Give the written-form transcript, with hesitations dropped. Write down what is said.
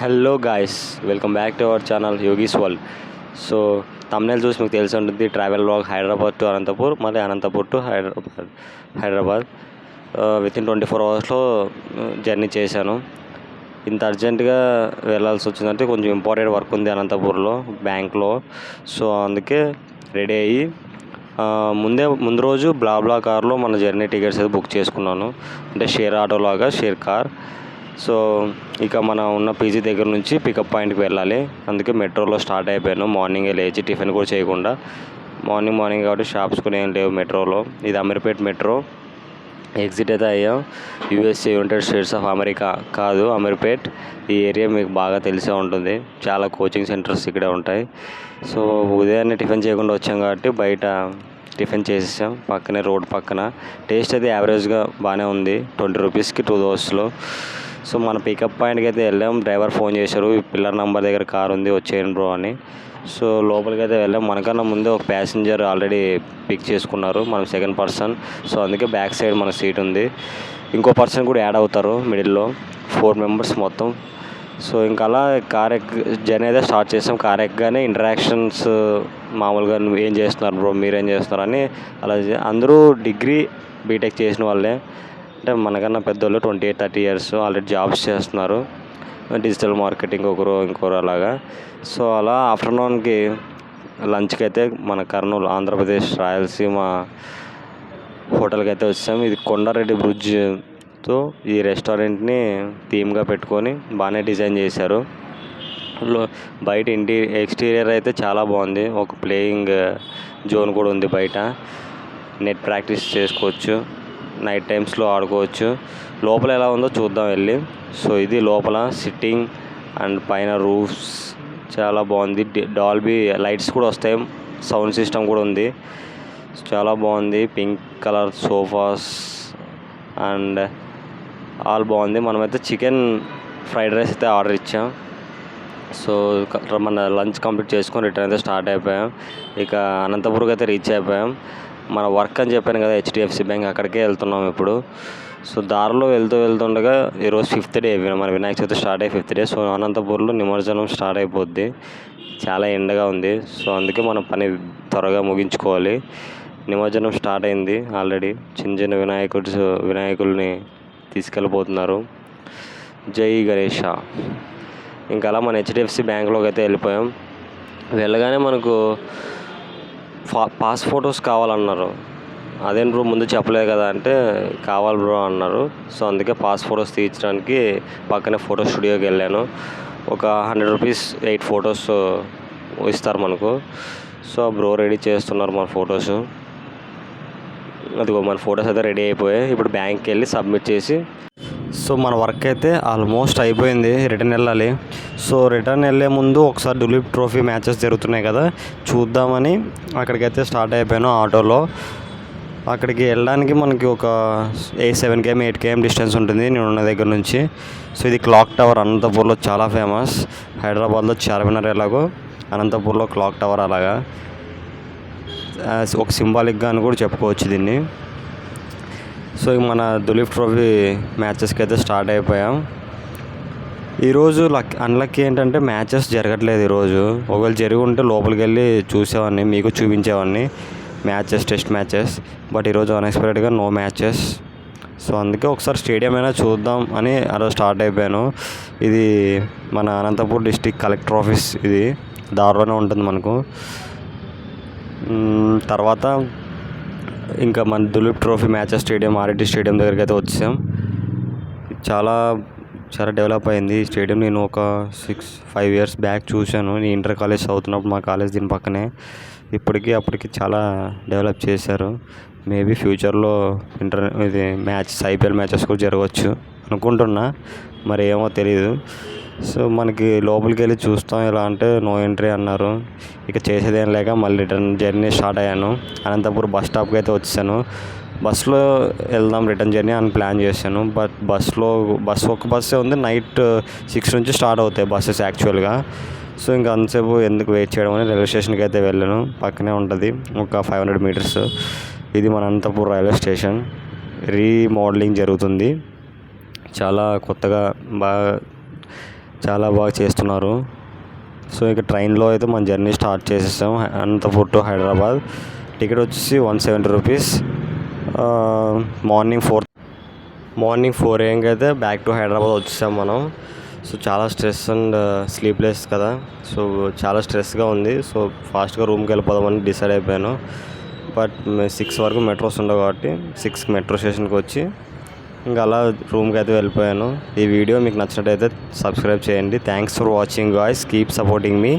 Hello guys, welcome back to our channel yogis world. So thumbnail చూసి మీకు తెలిసి ఉంటుంది, travel vlog Hyderabad to Anantapur, మళ్ళీ అనంతపూర్ టు హైదరాబాద్ వితిన్ 24 అవర్స్లో జర్నీ చేశాను. ఇంత అర్జెంటుగా వెళ్ళాల్సి వచ్చిందంటే కొంచెం ఇంపార్టెంట్ వర్క్ ఉంది అనంతపూర్లో బ్యాంక్లో. సో అందుకే రెడీ అయ్యి ముందు రోజు బ్లా కార్లో మన జర్నీ టికెట్స్ అయితే బుక్ చేసుకున్నాను. అంటే షేర్ ఆటో లాగా, షేర్ కార్. సో ఇక మన ఉన్న పీజీ దగ్గర నుంచి పికప్ పాయింట్కి వెళ్ళాలి. అందుకే మెట్రోలో స్టార్ట్ అయిపోయాను. మార్నింగే లేచి టిఫిన్ కూడా చేయకుండా, మార్నింగ్ కాబట్టి షాప్స్ కూడా ఏం లేవు మెట్రోలో. ఇది అమీర్పేట్ మెట్రో. ఎగ్జిట్ అయితే అయ్యాం. USA United states of America కాదు, అమీర్పేట్. ఈ ఏరియా మీకు బాగా తెలిసే ఉంటుంది, చాలా కోచింగ్ సెంటర్స్ ఇక్కడే ఉంటాయి. సో ఉదయాన్నే టిఫిన్ చేయకుండా వచ్చాం కాబట్టి బయట టిఫిన్ చేసేసాం, పక్కనే రోడ్ పక్కన. టేస్ట్ అయితే యావరేజ్గా బాగానే ఉంది. 20 రూపీస్కి 2 దోశలు. సో మన పికప్ పాయింట్కి అయితే వెళ్ళాం. డ్రైవర్ ఫోన్ చేశారు, పిల్లర్ నెంబర్ దగ్గర కార్ ఉంది, వచ్చేయండి బ్రో అని. సో లోపలికి అయితే వెళ్ళాం. మనకన్నా ముందే ఒక ప్యాసింజర్ ఆల్రెడీ పిక్ చేసుకున్నారు, మనం సెకండ్ పర్సన్. సో అందుకే బ్యాక్ సైడ్ మన సీట్ ఉంది. ఇంకో పర్సన్ కూడా యాడ్ అవుతారు మిడిల్లో, 4 మెంబర్స్ మొత్తం. సో ఇంకా అలా కార్ జర్నీ అయితే స్టార్ట్ చేసాం. కార్ ఎక్కగానే ఇంటరాక్షన్స్ మామూలుగా నువ్వు ఏం చేస్తున్నారు బ్రో, మీరేం చేస్తున్నారు అని అలా. అందరూ డిగ్రీ బీటెక్ చేసిన వాళ్ళే, అంటే మనకన్నా పెద్దోళ్ళు 28-30 ఇయర్స్ ఆల్రెడీ జాబ్స్ చేస్తున్నారు. డిజిటల్ మార్కెటింగ్ ఇంకొకరు అలాగా. సో అలా ఆఫ్టర్నూన్కి లంచ్కి అయితే మన కర్నూలు, ఆంధ్రప్రదేశ్ రాయలసీమ హోటల్కి అయితే వచ్చాం. ఇది కొండారెడ్డి బ్రిడ్జ్తో ఈ రెస్టారెంట్ని థీమ్గా పెట్టుకొని బాగానే డిజైన్ చేశారు. బయట ఎక్స్టీరియర్ అయితే చాలా బాగుంది. ఒక ప్లేయింగ్ జోన్ కూడా ఉంది బయట. నెట్ ప్రాక్టీస్ చేసుకోవచ్చు, నైట్ టైమ్స్లో ఆడుకోవచ్చు. లోపల ఎలా ఉందో చూద్దాం వెళ్ళి. సో ఇది లోపల సిట్టింగ్ అండ్ పైన రూఫ్స్ చాలా బాగుంది. డాల్బీ లైట్స్ కూడా వస్తాయి, సౌండ్ సిస్టమ్ కూడా ఉంది, చాలా బాగుంది. Pink colour sofas and all బాగుంది. మనమైతే చికెన్ ఫ్రైడ్ రైస్ అయితే ఆర్డర్ ఇచ్చాం. సో మన లంచ్ కంప్లీట్ చేసుకొని రిటర్న్ అయితే స్టార్ట్ అయిపోయాం. ఇక అనంతపురం అయితే రీచ్ అయిపోయాం. మన వర్క్ అని చెప్పాను కదా, హెచ్డిఎఫ్సి బ్యాంక్, అక్కడికే వెళ్తున్నాం ఇప్పుడు. సో దారిలో వెళ్తుండగా ఈరోజు 5th డే, మన వినాయక చవితి స్టార్ట్ అయ్యి 5th డే. సో అనంతపూర్లో నిమజ్జనం స్టార్ట్ అయిపోద్ది. చాలా ఎండగా ఉంది, సో అందుకే మన పని త్వరగా ముగించుకోవాలి. నిమజ్జనం స్టార్ట్ అయింది ఆల్రెడీ. చిన్న వినాయకుల్ని తీసుకెళ్ళిపోతున్నారు. జై గణేష. ఇంకా అలా మన హెచ్డిఎఫ్సి బ్యాంక్లోకి అయితే వెళ్ళిపోయాం. వెళ్ళగానే మనకు పాస్ ఫొటోస్ కావాలన్నారు. అదేం బ్రో ముందు చెప్పలేదు కదా అంటే, కావాలి బ్రో అన్నారు. సో అందుకే పాస్ ఫొటోస్ తీయించడానికి పక్కనే ఫోటో స్టూడియోకి వెళ్ళాను. ఒక 100 రూపీస్ 8 ఫొటోస్ ఇస్తారు మనకు. సో బ్రో రెడీ చేస్తున్నారు మన ఫొటోస్. అదిగో మన ఫొటోస్ అయితే రెడీ అయిపోయాయి. ఇప్పుడు బ్యాంక్కి వెళ్ళి సబ్మిట్ చేసి, సో మన వర్క్ అయితే ఆల్మోస్ట్ అయిపోయింది. రిటర్న్ వెళ్ళాలి. సో రిటర్న్ వెళ్ళే ముందు ఒకసారి దులీప్ ట్రోఫీ మ్యాచెస్ జరుగుతున్నాయి కదా, చూద్దామని అక్కడికైతే స్టార్ట్ అయిపోయాను ఆటోలో. అక్కడికి వెళ్ళడానికి మనకి ఒక 7 km 8 km డిస్టెన్స్ ఉంటుంది నేను ఉన్న దగ్గర నుంచి. సో ఇది క్లాక్ టవర్, అనంతపూర్లో చాలా ఫేమస్. హైదరాబాద్లో చార్మినార్ ఎలాగో అనంతపూర్లో క్లాక్ టవర్ అలాగా, ఒక సింబాలిక్గా అని కూడా చెప్పుకోవచ్చు దీన్ని. సో మన దులీప్ ట్రోఫీ మ్యాచెస్కి అయితే స్టార్ట్ అయిపోయాం. ఈరోజు అన్లక్కీ ఏంటంటే మ్యాచెస్ జరగట్లేదు ఈరోజు. ఒకవేళ జరిగి ఉంటే లోపలికి వెళ్ళి చూసేవాడిని, మీకు చూపించేవాడిని టెస్ట్ మ్యాచెస్. బట్ ఈరోజు అన్ఎక్స్పెక్టెడ్గా నో మ్యాచెస్. సో అందుకే ఒకసారి స్టేడియం అయినా చూద్దాం అని అలా స్టార్ట్ అయిపోయాను. ఇది మన అనంతపూర్ డిస్టిక్ కలెక్టర్ ఆఫీస్, ఇది దారిలోనే ఉంటుంది మనకు. తర్వాత ఇంకా మన Duleep trophy matches stadium RIT stadium దగ్గరికి అయితే వచ్చాం. చాలా డెవలప్ అయింది ఈ స్టేడియం. నేను ఒక 5 years బ్యాక్ చూశాను. నేను ఇంటర్ కాలేజ్ చదువుతున్నప్పుడు, మా కాలేజ్ దీని పక్కనే. అప్పటికి చాలా డెవలప్ చేశారు. మేబీ ఫ్యూచర్లో ఇది ఐపీఎల్ మ్యాచెస్ కూడా జరగవచ్చు అనుకుంటున్నా, మరి ఏమో తెలీదు. సో మనకి లోపలికి వెళ్ళి చూస్తాం ఎలా అంటే నో ఎంట్రీ అన్నారు. ఇక చేసేదేం లేక మళ్ళీ రిటర్న్ జర్నీ స్టార్ట్ అయ్యాను. అనంతపూర్ బస్ స్టాప్కి అయితే వచ్చాను. బస్సులో వెళ్దాం రిటర్న్ జర్నీ అని ప్లాన్ చేశాను. బట్ ఒక బస్సే ఉంది. నైట్ 6 నుంచి స్టార్ట్ అవుతాయి బస్సెస్ యాక్చువల్గా. సో ఇంకా అంతసేపు ఎందుకు వెయిట్ చేయడం అని రైల్వే స్టేషన్కి అయితే వెళ్ళాను. పక్కనే ఉంటుంది, ఒక 500 meters. ఇది మన అనంతపూర్ రైల్వే స్టేషన్. రీమోడలింగ్ జరుగుతుంది, చాలా కొత్తగా బాగా చాలా బాగా చేస్తున్నారు. సో ఇక ట్రైన్లో అయితే మన జర్నీ స్టార్ట్ చేసేసాం అనంతపూర్ టు హైదరాబాద్. టికెట్ వచ్చేసి 170 రూపీస్. మార్నింగ్ 4 AM అయితే బ్యాక్ టు హైదరాబాద్ వచ్చేసాం మనం. సో చాలా స్ట్రెస్ అండ్ స్లీప్లెస్ కదా, సో చాలా స్ట్రెస్గా ఉంది. సో ఫాస్ట్గా రూమ్కి వెళ్ళిపోదామని డిసైడ్ అయిపోయాను. బట్ 6 వరకు మెట్రోస్ ఉండవు కాబట్టి 6 మెట్రో స్టేషన్కి వచ్చి ఇంకా అలా రూమ్కి అయితే వెళ్ళిపోయాను. ఈ వీడియో మీకు నచ్చినట్టయితే సబ్స్క్రైబ్ చేయండి. Thanks for watching guys, keep supporting me.